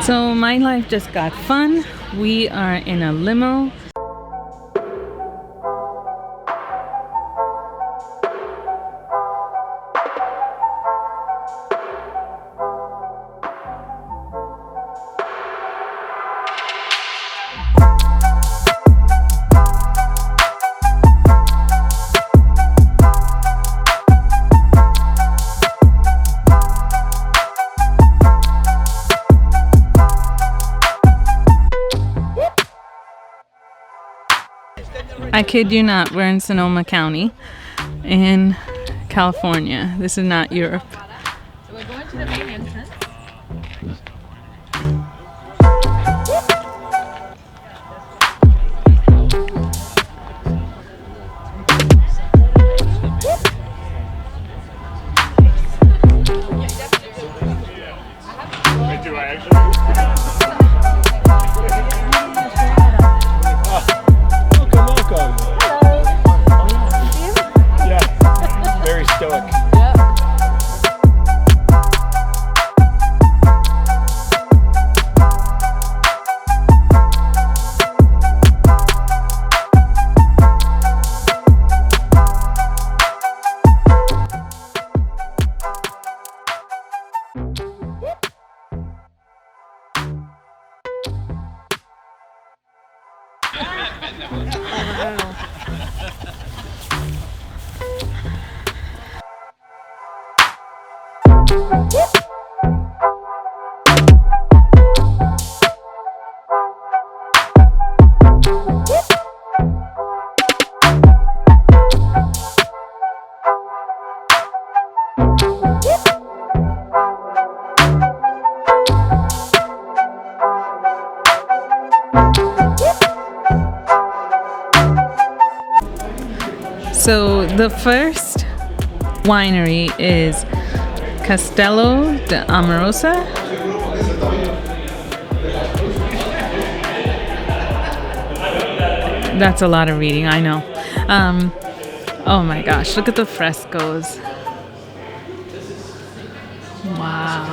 So my life just got fun. We are in a limo. I kid you not, we're in Sonoma County in California. This is not Europe. So we're going to the main entrance. Do I actually? Yeah, very stoic. So the first winery is Castello de Amorosa. That's a lot of reading, I know. Oh my gosh, look at the frescoes. Wow.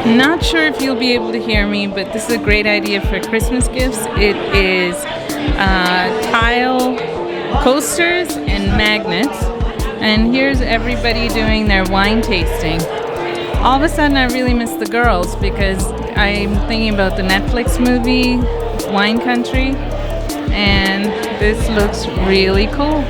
Not sure if you'll be able to hear me, but this is a great idea for Christmas gifts. It is tile coasters and magnets. And here's everybody doing their wine tasting. All of a sudden I really miss the girls because I'm thinking about the Netflix movie Wine Country, and this looks really cool.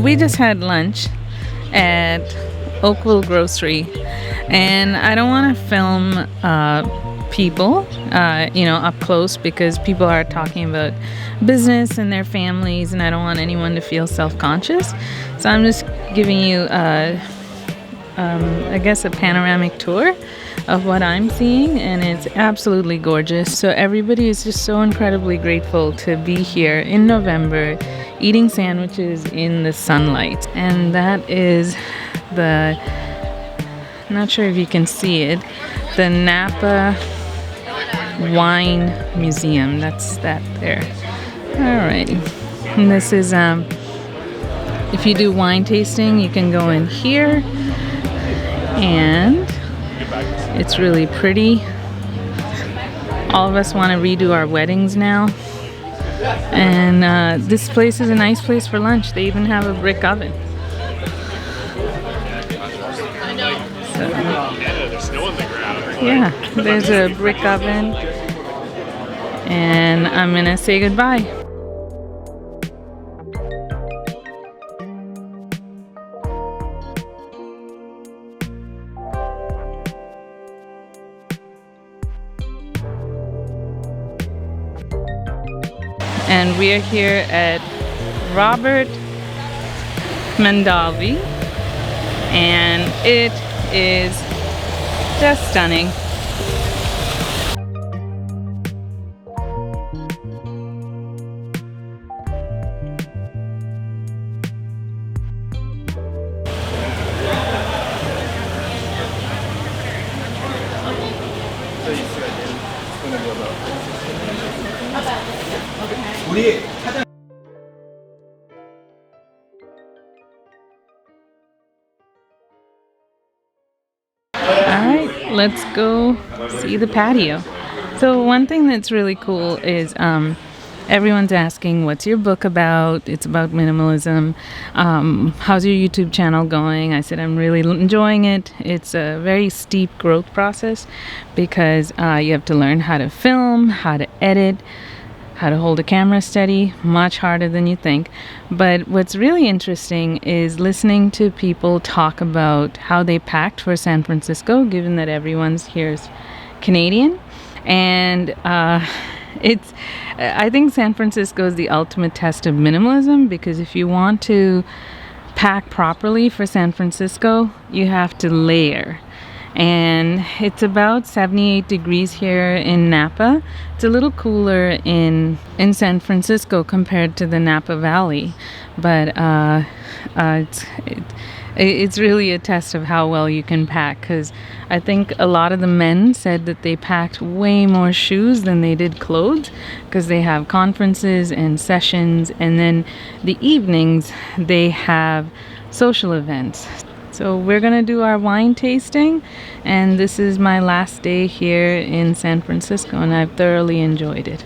We just had lunch at Oakville Grocery, and I don't want to film people, you know, up close, because people are talking about business and their families, and I don't want anyone to feel self-conscious. So I'm just giving you, I guess, a panoramic tour of what I'm seeing, and it's absolutely gorgeous. So everybody is just so incredibly grateful to be here in November eating sandwiches in the sunlight. And that is the, I'm not sure if you can see it, the Napa Wine Museum. That's that there. Alrighty. And this is, if you do wine tasting, you can go in here, and it's really pretty. All of us want to redo our weddings now. And this place is a nice place for lunch. They even have a brick oven. So, yeah, there's a brick oven. And I'm gonna say goodbye. And we are here at Robert Mondavi, and it is just stunning. Alright, let's go see the patio. So one thing that's really cool is everyone's asking, what's your book about? It's about minimalism. How's your YouTube channel going? I said I'm really enjoying it. It's a very steep growth process because you have to learn how to film, how to edit, how to hold a camera steady, much harder than you think. But what's really interesting is listening to people talk about how they packed for San Francisco, given that everyone's here is Canadian. And I think San Francisco is the ultimate test of minimalism, because if you want to pack properly for San Francisco, you have to layer. And it's about 78 degrees here in Napa. It's a little cooler in San Francisco compared to the Napa Valley, but it's really a test of how well you can pack, because I think a lot of the men said that they packed way more shoes than they did clothes, because they have conferences and sessions, and then the evenings they have social events. So we're gonna do our wine tasting, and this is my last day here in San Francisco, and I've thoroughly enjoyed it.